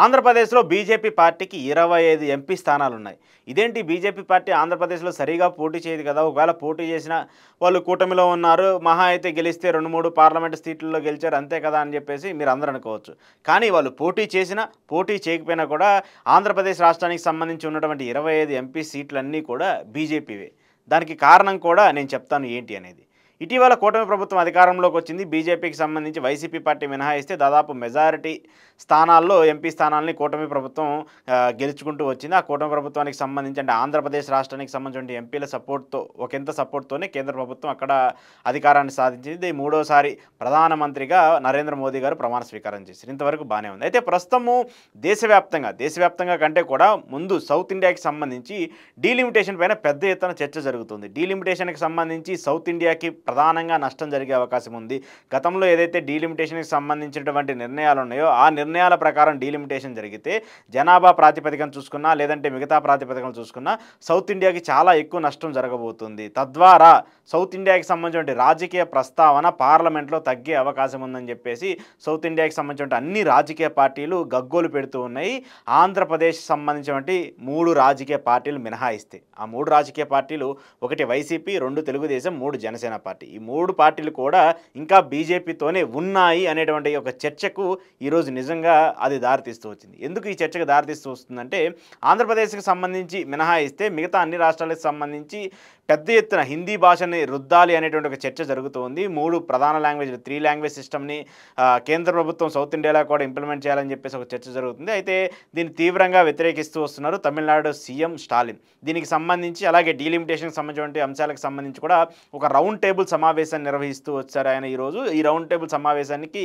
ఆంధ్రప్రదేశ్లో బీజేపీ పార్టీకి 25 ఎంపీ స్థానాలున్నాయి. ఇదేంటి బీజేపీ పార్టీ ఆంధ్రప్రదేశ్లో సరిగా పోటీ చేయదు కదా! ఒకవేళ పోటీ చేసినా వాళ్ళు కూటమిలో ఉన్నారు. మహా అయితే గెలిస్తే 2, 3 పార్లమెంట్ సీట్లలో గెలిచారు అంతే కదా అని చెప్పేసి మీరందరూ అనుకోవచ్చు. కానీ వాళ్ళు పోటీ చేసినా, పోటీ చేయకపోయినా కూడా ఆంధ్రప్రదేశ్ రాష్ట్రానికి సంబంధించి ఉన్నటువంటి 25 ఎంపీ సీట్లన్నీ కూడా బీజేపీవే. దానికి కారణం కూడా నేను చెప్తాను ఏంటి అనేది. ఇటీవల కూటమి ప్రభుత్వం అధికారంలోకి వచ్చింది. బీజేపీకి సంబంధించి వైసీపీ పార్టీ మినహాయిస్తే దాదాపు మెజారిటీ స్థానాల్లో ఎంపీ స్థానాల్ని కూటమి ప్రభుత్వం గెలుచుకుంటూ వచ్చింది. ఆ కూటమి ప్రభుత్వానికి సంబంధించి అంటే ఆంధ్రప్రదేశ్ రాష్ట్రానికి సంబంధించిన ఎంపీల సపోర్ట్తో ఒకంత సపోర్ట్తోనే కేంద్ర ప్రభుత్వం అక్కడ అధికారాన్ని సాధించింది. మూడోసారి ప్రధానమంత్రిగా నరేంద్ర మోదీ గారు ప్రమాణ స్వీకారం చేశారు. ఇంతవరకు బాగానే ఉంది. అయితే ప్రస్తుతము దేశవ్యాప్తంగా కంటే కూడా ముందు సౌత్ ఇండియాకి సంబంధించి డీలిమిటేషన్ పైన పెద్ద ఎత్తున చర్చ జరుగుతుంది. డీలిమిటేషన్కి సంబంధించి సౌత్ ఇండియాకి ప్రధానంగా నష్టం జరిగే అవకాశం ఉంది. గతంలో ఏదైతే డీలిమిటేషన్కి సంబంధించినటువంటి నిర్ణయాలు ఉన్నాయో ఆ నిర్ణయాల ప్రకారం డీలిమిటేషన్ జరిగితే జనాభా ప్రాతిపదికన చూసుకున్నా లేదంటే మిగతా ప్రాతిపదికన చూసుకున్నా సౌత్ ఇండియాకి చాలా ఎక్కువ నష్టం జరగబోతుంది. తద్వారా సౌత్ ఇండియాకి సంబంధించిన రాజకీయ ప్రస్తావన పార్లమెంట్లో తగ్గే అవకాశం ఉందని చెప్పేసి సౌత్ ఇండియాకి సంబంధించిన అన్ని రాజకీయ పార్టీలు గగ్గోలు పెడుతూ ఉన్నాయి. ఆంధ్రప్రదేశ్ సంబంధించినటువంటి 3 రాజకీయ పార్టీలు మినహాయిస్తే ఆ 3 రాజకీయ పార్టీలు ఒకటి వైసీపీ, 2 తెలుగుదేశం, 3 జనసేన పార్టీ. ఈ 3 పార్టీలు కూడా ఇంకా బీజేపీతోనే ఉన్నాయి అనేటువంటి ఒక చర్చకు ఈరోజు నిజంగా అది దారితీస్తూ వచ్చింది. ఎందుకు ఈ చర్చకు దారితీస్తూ వస్తుందంటే ఆంధ్రప్రదేశ్కి సంబంధించి మినహాయిస్తే మిగతా అన్ని రాష్ట్రాలకు సంబంధించి పెద్ద ఎత్తున హిందీ భాషని రుద్దాలి అనేటువంటి ఒక చర్చ జరుగుతుంది. 3 ప్రధాన లాంగ్వేజ్లు 3 లాంగ్వేజ్ సిస్టమ్ని కేంద్ర ప్రభుత్వం సౌత్ ఇండియాలో కూడా ఇంప్లిమెంట్ చేయాలని చెప్పేసి ఒక చర్చ జరుగుతుంది. అయితే దీన్ని తీవ్రంగా వ్యతిరేకిస్తూ వస్తున్నారు తమిళనాడు సీఎం స్టాలిన్. దీనికి సంబంధించి అలాగే డీలిమిటేషన్కి సంబంధించిన అంశాలకు సంబంధించి కూడా ఒక రౌండ్ టేబుల్ సమావేశాన్ని నిర్వహిస్తూ వచ్చారు ఆయన ఈరోజు. ఈ రౌండ్ టేబుల్ సమావేశానికి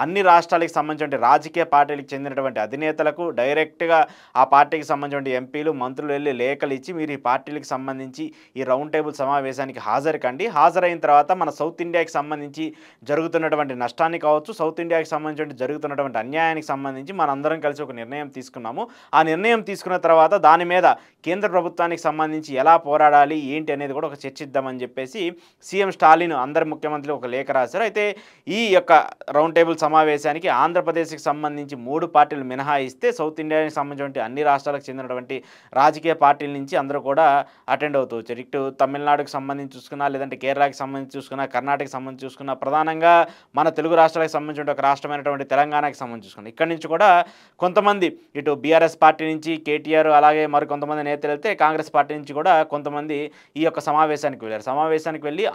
అన్ని రాష్ట్రాలకు సంబంధించిన రాజకీయ పార్టీలకు చెందినటువంటి అధినేతలకు డైరెక్ట్గా ఆ పార్టీకి సంబంధించిన ఎంపీలు, మంత్రులు వెళ్ళి లేఖలు ఇచ్చి మీరు ఈ పార్టీలకు సంబంధించి ఈ రౌండ్ టేబుల్ సమావేశానికి హాజరు కండి. హాజరైన తర్వాత మన సౌత్ ఇండియాకి సంబంధించి జరుగుతున్నటువంటి నష్టాన్ని కావచ్చు, సౌత్ ఇండియాకి సంబంధించి జరుగుతున్నటువంటి అన్యాయానికి సంబంధించి మనందరం కలిసి ఒక నిర్ణయం తీసుకున్నాము. ఆ నిర్ణయం తీసుకున్న తర్వాత దాని మీద కేంద్ర ప్రభుత్వానికి సంబంధించి ఎలా పోరాడాలి ఏంటి అనేది కూడా ఒక చర్చిద్దామని చెప్పేసి సీఎం స్టాలిన్ అందరి ముఖ్యమంత్రులు ఒక లేఖ రాశారు. అయితే ఈ యొక్క రౌండ్ టేబుల్ సమావేశానికి ఆంధ్రప్రదేశ్కి సంబంధించి 3 పార్టీలు మినహాయిస్తే సౌత్ ఇండియాకి సంబంధించిన అన్ని రాష్ట్రాలకు చెందినటువంటి రాజకీయ పార్టీల నుంచి అందరూ కూడా అటెండ్ అవుతూ వచ్చారు. ఇటు తమిళనాడుకు సంబంధించి చూసుకున్నా లేదంటే కేరళకి సంబంధించి చూసుకున్నా కర్ణాటకకి సంబంధించి చూసుకున్నా ప్రధానంగా మన తెలుగు రాష్ట్రాలకు సంబంధించిన ఒక రాష్ట్రమైనటువంటి తెలంగాణకి సంబంధించి చూసుకున్నా ఇక్కడి నుంచి కూడా కొంతమంది ఇటు బీఆర్ఎస్ పార్టీ నుంచి కేటీఆర్ అలాగే మరి కొంతమంది నేతలు వెళ్తే కాంగ్రెస్ పార్టీ నుంచి కూడా కొంతమంది ఈ యొక్క సమావేశానికి వెళ్ళారు. సమావేశానికి వెళ్ళి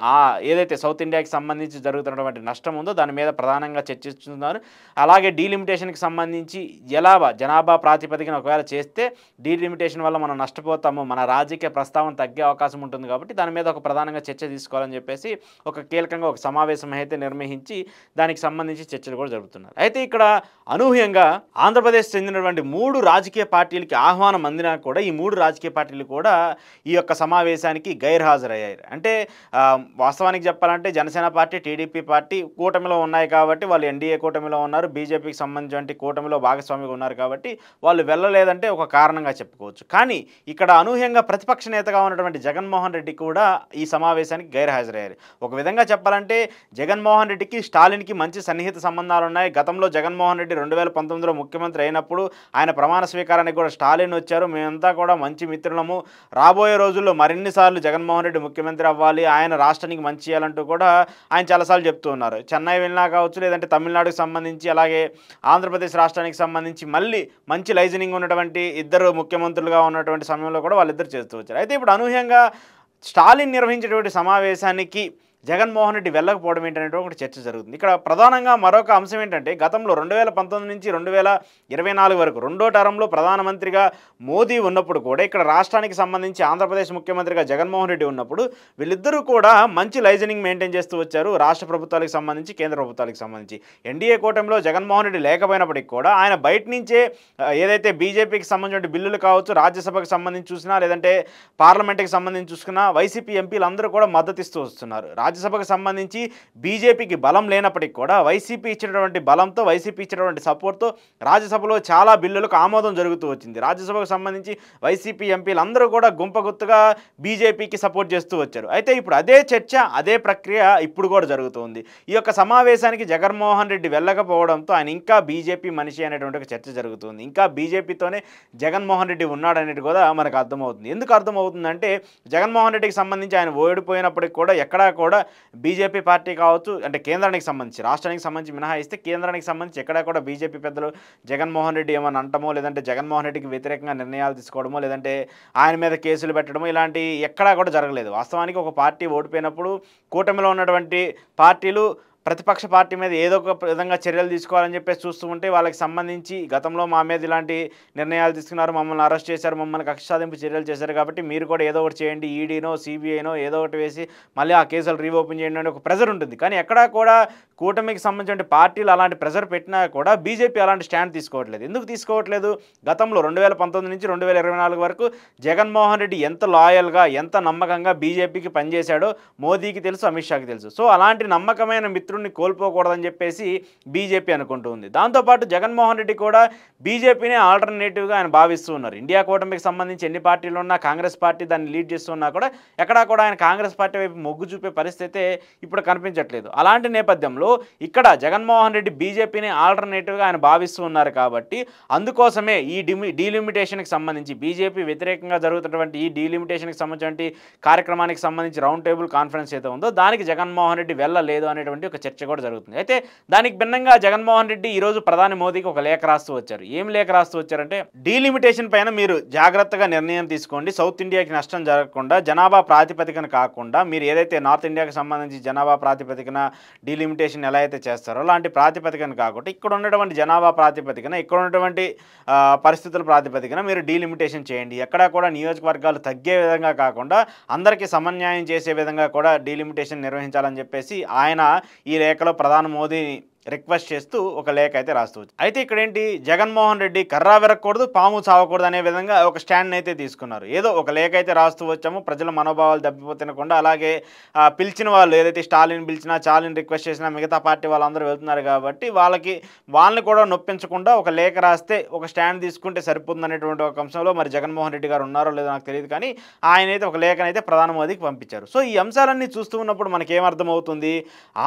ఏదైతే సౌత్ ఇండియాకి సంబంధించి జరుగుతున్నటువంటి నష్టం ఉందో దాని మీద ప్రధానంగా చర్చిస్తున్నారు. అలాగే డీలిమిటేషన్కి సంబంధించి జనాభా ప్రాతిపదికన ఒకవేళ చేస్తే డీలిమిటేషన్ వల్ల మనం నష్టపోతాము, మన రాజకీయ ప్రస్తావన తగ్గే అవకాశం ఉంటుంది కాబట్టి దాని మీద ఒక ప్రధానంగా చర్చ తీసుకోవాలని చెప్పేసి ఒక కీలకంగా ఒక సమావేశం అయితే నిర్వహించి దానికి సంబంధించి చర్చలు కూడా జరుపుతున్నారు. అయితే ఇక్కడ అనూహ్యంగా ఆంధ్రప్రదేశ్ చెందినటువంటి 3 రాజకీయ పార్టీలకి ఆహ్వానం అందినా కూడా ఈ 3 రాజకీయ పార్టీలు కూడా ఈ యొక్క సమావేశానికి గైర్హాజరయ్యారు. అంటే వాస్తవానికి చెప్పాలంటే జనసేన పార్టీ, టీడీపీ పార్టీ కూటమిలో ఉన్నాయి కాబట్టి వాళ్ళు ఎన్డీఏ కూటమిలో ఉన్నారు, బీజేపీకి సంబంధించిన కూటమిలో భాగస్వామిగా ఉన్నారు కాబట్టి వాళ్ళు వెళ్ళలేదంటే ఒక కారణంగా చెప్పుకోవచ్చు. కానీ ఇక్కడ అనూహ్యంగా ప్రతిపక్ష నేతగా ఉన్నటువంటి జగన్మోహన్ రెడ్డి కూడా ఈ సమావేశానికి గైర్హాజరయ్యారు. ఒక విధంగా చెప్పాలంటే జగన్మోహన్ రెడ్డికి స్టాలిన్కి మంచి సన్నిహిత సంబంధాలు ఉన్నాయి. గతంలో జగన్మోహన్ రెడ్డి 2019లో ముఖ్యమంత్రి అయినప్పుడు ఆయన ప్రమాణ స్వీకారానికి కూడా స్టాలిన్ వచ్చారు. మేమంతా కూడా మంచి మిత్రులము, రాబోయే రోజుల్లో మరిన్నిసార్లు జగన్మోహన్ రెడ్డి ముఖ్యమంత్రి అవ్వాలి, ఆయన రాష్ట్రానికి మంచి చేయాలంటూ కూడా ఆయన చాలాసార్లు చెప్తూ ఉన్నారు. చెన్నై వెళ్ళినా కావచ్చు లేదంటే తమిళనాడుకు సంబంధించి అలాగే ఆంధ్రప్రదేశ్ రాష్ట్రానికి సంబంధించి మళ్ళీ మంచి లైజనింగ్ ఉన్నటువంటి ఇద్దరు ముఖ్యమంత్రులుగా ఉన్నటువంటి సమయంలో కూడా వాళ్ళిద్దరు చేస్తూ వచ్చారు. అయితే ఇప్పుడు అనూహ్యంగా స్టాలిన్ నిర్వహించేటువంటి సమావేశానికి జగన్మోహన్ రెడ్డి వెళ్ళకపోవడం ఏంటనేది ఒకటి చర్చ జరుగుతుంది. ఇక్కడ ప్రధానంగా మరొక అంశం ఏంటంటే గతంలో 2019 నుంచి 2024 వరకు 2వ టర్మ్లో ప్రధానమంత్రిగా మోదీ ఉన్నప్పుడు కూడా ఇక్కడ రాష్ట్రానికి సంబంధించి ఆంధ్రప్రదేశ్ ముఖ్యమంత్రిగా జగన్మోహన్ రెడ్డి ఉన్నప్పుడు వీళ్ళిద్దరూ కూడా మంచి లైజనింగ్ మెయింటైన్ చేస్తూ వచ్చారు రాష్ట్ర ప్రభుత్వాలకు సంబంధించి, కేంద్ర ప్రభుత్వాలకు సంబంధించి. ఎన్డీఏ కూటమిలో జగన్మోహన్ రెడ్డి లేకపోయినప్పటికీ కూడా ఆయన బయట నుంచే ఏదైతే బీజేపీకి సంబంధించిన బిల్లులు కావచ్చు, రాజ్యసభకు సంబంధించి చూసినా లేదంటే పార్లమెంట్కి సంబంధించి చూసుకున్నా వైసీపీ ఎంపీలు అందరూ కూడా మద్దతు ఇస్తూ వస్తున్నారు. రాజ్యసభకు సంబంధించి బీజేపీకి బలం లేనప్పటికీ కూడా వైసీపీ ఇచ్చినటువంటి బలంతో, వైసీపీ ఇచ్చినటువంటి సపోర్ట్తో రాజ్యసభలో చాలా బిల్లులకు ఆమోదం జరుగుతూ వచ్చింది. రాజ్యసభకు సంబంధించి వైసీపీ ఎంపీలు అందరూ కూడా గుంపగుత్తుగా బీజేపీకి సపోర్ట్ చేస్తూ వచ్చారు. అయితే ఇప్పుడు అదే చర్చ, అదే ప్రక్రియ ఇప్పుడు కూడా జరుగుతుంది. ఈ యొక్క సమావేశానికి జగన్మోహన్ రెడ్డి వెళ్ళకపోవడంతో ఆయన ఇంకా బీజేపీ మనిషి అనేటువంటి ఒక చర్చ జరుగుతుంది. ఇంకా బీజేపీతోనే జగన్మోహన్ రెడ్డి ఉన్నాడనేది కూడా మనకు అర్థమవుతుంది. ఎందుకు అర్థమవుతుందంటే జగన్మోహన్ రెడ్డికి సంబంధించి ఆయన ఓడిపోయినప్పటికి కూడా ఎక్కడా కూడా బీజేపీ పార్టీ కావచ్చు, అంటే కేంద్రానికి సంబంధించి, రాష్ట్రానికి సంబంధించి మినహాయిస్తే కేంద్రానికి సంబంధించి ఎక్కడా కూడా బీజేపీ పెద్దలు జగన్మోహన్ రెడ్డి ఏమని అంటమో, లేదంటే జగన్మోహన్ రెడ్డికి వ్యతిరేకంగా నిర్ణయాలు తీసుకోవడమో, లేదంటే ఆయన మీద కేసులు పెట్టడమో ఇలాంటి ఎక్కడా కూడా జరగలేదు. వాస్తవానికి ఒక పార్టీ ఓడిపోయినప్పుడు కూటమిలో ఉన్నటువంటి పార్టీలు ప్రతిపక్ష పార్టీ మీద ఏదో ఒక విధంగా చర్యలు తీసుకోవాలని చెప్పేసి చూస్తూ ఉంటే వాళ్ళకి సంబంధించి గతంలో మా మీద ఇలాంటి నిర్ణయాలు తీసుకున్నారు, మమ్మల్ని అరెస్ట్ చేశారు, మమ్మల్ని కక్ష సాధింపు చర్యలు చేశారు, కాబట్టి మీరు కూడా ఏదో ఒకటి చేయండి, ఈడీనో సిబిఐనో ఏదో ఒకటి వేసి మళ్ళీ ఆ కేసులు రీఓపెన్ చేయండి అని ఒక ప్రెజర్ ఉంటుంది. కానీ ఎక్కడా కూడా కూటమికి సంబంధించిన పార్టీలు అలాంటి ప్రెజర్ పెట్టినా కూడా బీజేపీ అలాంటి స్టాండ్ తీసుకోవట్లేదు. ఎందుకు తీసుకోవట్లేదు? గతంలో 2019 నుంచి 2024 వరకు జగన్మోహన్ రెడ్డి ఎంత లాయల్గా, ఎంత నమ్మకంగా బీజేపీకి పనిచేశాడో మోదీకి తెలుసు, అమిత్ షాకి తెలుసు. సో అలాంటి నమ్మకమైన మిత్రుడిని కోల్పోకూడదని చెప్పేసి బీజేపీ అనుకుంటూ ఉంది. దాంతోపాటు జగన్మోహన్ రెడ్డి కూడా బీజేపీనే ఆల్టర్నేటివ్గా ఆయన భావిస్తూ ఉన్నారు. ఇండియా కూటమికి సంబంధించి ఎన్ని పార్టీలు ఉన్నా కాంగ్రెస్ పార్టీ దాన్ని లీడ్ చేస్తున్నా కూడా ఎక్కడా కూడా ఆయన కాంగ్రెస్ పార్టీ వైపు మొగ్గు చూపే పరిస్థితి ఇప్పుడు కనిపించట్లేదు. అలాంటి నేపథ్యంలో ఇక్కడ జగన్మోహన్ రెడ్డి బీజేపీని ఆల్టర్నేటివ్గా ఆయన భావిస్తూ ఉన్నారు. కాబట్టి అందుకోసమే ఈ డీలిమిటేషన్కి సంబంధించి బీజేపీ వ్యతిరేకంగా జరుగుతున్నటువంటి ఈ డీలిమిటేషన్కి సంబంధించిన కార్యక్రమానికి సంబంధించి రౌండ్ టేబుల్ కాన్ఫరెన్స్ అయితే ఉందో దానికి జగన్మోహన్ రెడ్డి వెళ్ళలేదు అనేటువంటి ఒక చర్చ కూడా జరుగుతుంది. అయితే దానికి భిన్నంగా జగన్మోహన్ రెడ్డి ఈరోజు ప్రధాని మోదీకి ఒక లేఖ రాస్తూ వచ్చారు. ఏం లేఖ రాస్తూ వచ్చారంటే, డీలిమిటేషన్ పైన మీరు జాగ్రత్తగా నిర్ణయం తీసుకోండి, సౌత్ ఇండియాకి నష్టం జరగకుండా, జనాభా ప్రాతిపదికన కాకుండా మీరు ఏదైతే నార్త్ ఇండియాకి సంబంధించి జనాభా ప్రాతిపదికన డీలిమిటేషన్ ఎలా అయితే చేస్తారో అలాంటి ప్రాతిపదికన కాకుండా ఇక్కడ ఉన్నటువంటి జనాభా ప్రాతిపదికన, ఇక్కడ ఉన్నటువంటి పరిస్థితుల ప్రాతిపదికన మీరు డీలిమిటేషన్ చేయండి. ఎక్కడా కూడా నియోజకవర్గాలు తగ్గే విధంగా కాకుండా అందరికీ సమన్యాయం చేసే విధంగా కూడా డీలిమిటేషన్ నిర్వహించాలని చెప్పేసి ఆయన ఈ లేఖలో ప్రధాని మోదీని రిక్వెస్ట్ చేస్తూ ఒక లేఖ అయితే రాస్తూ వచ్చి, అయితే ఇక్కడ ఏంటి, జగన్మోహన్ రెడ్డి కర్రా విరగకూడదు, పాము చావకూడదు అనే విధంగా ఒక స్టాండ్ అయితే తీసుకున్నారు. ఏదో ఒక లేఖ అయితే రాస్తూ వచ్చాము, ప్రజల మనోభావాలు దెబ్బతినకుండా, అలాగే పిలిచిన వాళ్ళు ఏదైతే స్టాలిన్ పిలిచినా, చాలిని రిక్వెస్ట్ చేసినా మిగతా పార్టీ వాళ్ళందరూ వెళ్తున్నారు కాబట్టి వాళ్ళని కూడా నొప్పించకుండా ఒక లేఖ రాస్తే ఒక స్టాండ్ తీసుకుంటే సరిపోతుందనేటువంటి ఒక అంశంలో మరి జగన్మోహన్ రెడ్డి గారు ఉన్నారో లేదో నాకు తెలియదు, కానీ ఆయన అయితే ఒక లేఖనైతే ప్రధాని మోదీకి పంపించారు. సో ఈ అంశాలన్నీ చూస్తూ ఉన్నప్పుడు మనకేమర్థమవుతుంది,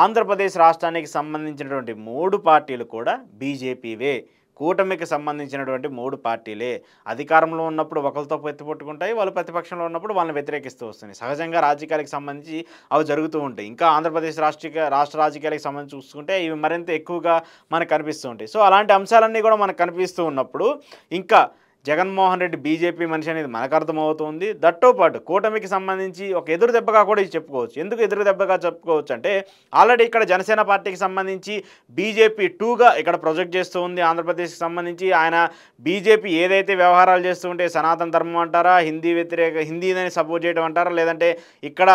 ఆంధ్రప్రదేశ్ రాష్ట్రానికి సంబంధించినటువంటి 3 పార్టీలు కూడా బీజేపీవే. కూటమికి సంబంధించినటువంటి 3 పార్టీలే. అధికారంలో ఉన్నప్పుడు ఒకరితో ఎత్తిపట్టుకుంటాయి, వాళ్ళు ప్రతిపక్షంలో ఉన్నప్పుడు వాళ్ళని వ్యతిరేకిస్తూ వస్తున్నాయి. సహజంగా రాజకీయాలకు సంబంధించి అవి జరుగుతూ ఉంటాయి. ఇంకా ఆంధ్రప్రదేశ్ రాష్ట్ర రాజకీయాలకు సంబంధించి చూసుకుంటే ఇవి మరింత ఎక్కువగా మనకు కనిపిస్తూ ఉంటాయి. సో అలాంటి అంశాలన్నీ కూడా మనకు కనిపిస్తూ ఉన్నప్పుడు ఇంకా జగన్మోహన్ రెడ్డి బీజేపీ మనిషి అనేది మనకు అర్థమవుతుంది. దట్తో పాటు కూటమికి సంబంధించి ఒక ఎదురు దెబ్బగా కూడా ఇది చెప్పుకోవచ్చు. ఎందుకు ఎదురు దెబ్బగా చెప్పుకోవచ్చు అంటే, ఆల్రెడీ ఇక్కడ జనసేన పార్టీకి సంబంధించి బీజేపీ 2గా ఇక్కడ ప్రొజెక్ట్ చేస్తూ ఉంది. ఆంధ్రప్రదేశ్కి సంబంధించి ఆయన బీజేపీ ఏదైతే వ్యవహారాలు చేస్తూ ఉంటే సనాతన ధర్మం అంటారా, హిందీని సపోర్ట్ చేయడం అంటారా, లేదంటే ఇక్కడ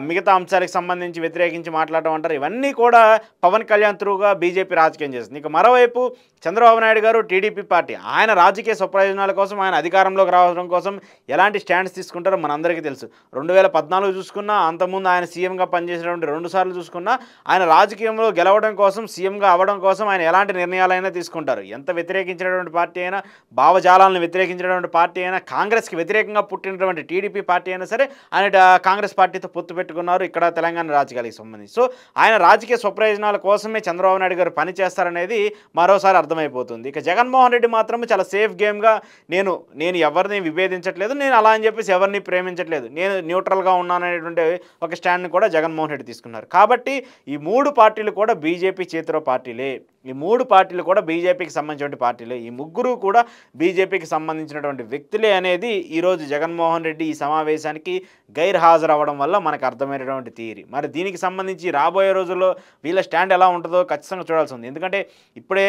మిగతా అంశాలకు సంబంధించి వ్యతిరేకించి మాట్లాడటం అంటారు, ఇవన్నీ కూడా పవన్ కళ్యాణ్ త్రూగా బీజేపీ రాజకీయం చేస్తుంది. ఇక మరోవైపు చంద్రబాబు నాయుడు గారు టీడీపీ పార్టీ ఆయన రాజకీయ స్వప్రయోజనాలు కోసం, ఆయన అధికారంలోకి రావడం కోసం ఎలాంటి స్టాండ్స్ తీసుకుంటారో మనందరికీ తెలుసు. 2014 చూసుకున్నా, అంతకుముందు ఆయన సీఎంగా పనిచేసినటువంటి 2 సార్లు చూసుకున్నా, ఆయన రాజకీయంలో గెలవడం కోసం, సీఎంగా అవ్వడం కోసం ఆయన ఎలాంటి నిర్ణయాలైనా తీసుకుంటారు. ఎంత వ్యతిరేకించినటువంటి పార్టీ అయినా, భావజాలాలను వ్యతిరేకించినటువంటి పార్టీ అయినా, కాంగ్రెస్కి వ్యతిరేకంగా పుట్టినటువంటి టీడీపీ పార్టీ అయినా సరే ఆయన కాంగ్రెస్ పార్టీతో పొత్తు పెట్టుకున్నారు ఇక్కడ తెలంగాణ రాజకీయాలకు సంబంధించి. సో ఆయన రాజకీయ స్వప్రయోజనాల కోసమే చంద్రబాబు నాయుడు గారు పనిచేస్తారనేది మరోసారి అర్థమైపోతుంది. ఇక జగన్మోహన్ రెడ్డి మాత్రం చాలా సేఫ్ గేమ్గా నేను ఎవరిని విభేదించట్లేదు, నేను అలా అని చెప్పేసి ఎవరిని ప్రేమించట్లేదు, నేను న్యూట్రల్గా ఉన్నాననేటువంటి ఒక స్టాండ్ని కూడా జగన్మోహన్ రెడ్డి తీసుకున్నారు. కాబట్టి ఈ 3 పార్టీలు కూడా బీజేపీ చేతిలో పార్టీలే. ఈ 3 పార్టీలు కూడా బీజేపీకి సంబంధించిన పార్టీలే. ఈ ముగ్గురు కూడా బీజేపీకి సంబంధించినటువంటి వ్యక్తులే అనేది ఈరోజు జగన్మోహన్ రెడ్డి ఈ సమావేశానికి గైర్హాజరు అవ్వడం వల్ల మనకు అర్థమైనటువంటి థియరీ. మరి దీనికి సంబంధించి రాబోయే రోజుల్లో వీళ్ళ స్టాండ్ ఎలా ఉంటుందో ఖచ్చితంగా చూడాల్సి ఉంది. ఎందుకంటే ఇప్పుడే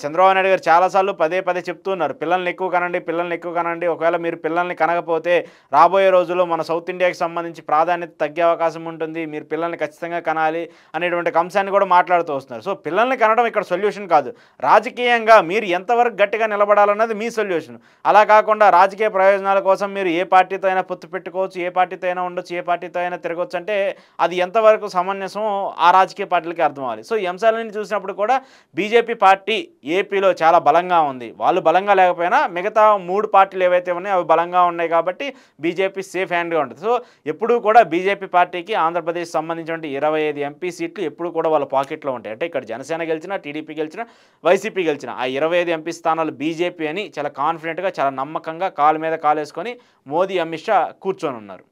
చంద్రబాబు నాయుడు గారు చాలాసార్లు పదే చెప్తున్నారు, పిల్లల్ని ఎక్కువ కనండి, ఒకవేళ మీరు పిల్లల్ని కనకపోతే రాబోయే రోజుల్లో మన సౌత్ ఇండియాకి సంబంధించి ప్రాధాన్యత తగ్గే అవకాశం ఉంటుంది, మీరు పిల్లల్ని ఖచ్చితంగా కనాలి అనేటువంటి అంశాన్ని కూడా మాట్లాడుతూ వస్తున్నారు. సో పిల్లల్ని కనడం ఇక్కడ సొల్యూషన్ కాదు. రాజకీయంగా మీరు ఎంతవరకు గట్టిగా నిలబడాలన్నది మీ సొల్యూషన్. అలా కాకుండా రాజకీయ ప్రయోజనాల కోసం మీరు ఏ పార్టీతో అయినా పొత్తు పెట్టుకోవచ్చు, ఏ పార్టీతో అయినా ఉండొచ్చు, ఏ పార్టీతో అయినా తిరగొచ్చు అంటే అది ఎంతవరకు సమంజసమో ఆ రాజకీయ పార్టీలకి అర్థం అవ్వాలి. సో ఈ అంశాలన్నీ చూసినప్పుడు కూడా బీజేపీ పార్టీ ఏపీలో చాలా బలంగా ఉంది. వాళ్ళు బలంగా లేకపోయినా మిగతా 3 పార్టీలు ఏవైతే ఉన్నాయో అవి బలంగా ఉన్నాయి కాబట్టి బీజేపీ సేఫ్ హ్యాండ్గా ఉంటుంది. సో ఎప్పుడూ కూడా బీజేపీ పార్టీకి ఆంధ్రప్రదేశ్ సంబంధించిన 25 ఎంపీ సీట్లు ఎప్పుడు కూడా వాళ్ళ పాకెట్లో ఉంటాయి. అంటే ఇక్కడ జనసేన గెలిచినా, టీడీపీ గెలిచినా, వైసీపీ గెలిచినా ఆ 25 ఎంపీ స్థానాలు బీజేపీ అని చాలా కాన్ఫిడెంట్గా, చాలా నమ్మకంగా కాలు మీద కాలేసుకొని మోదీ, అమిత్ షా కూర్చొని ఉన్నారు.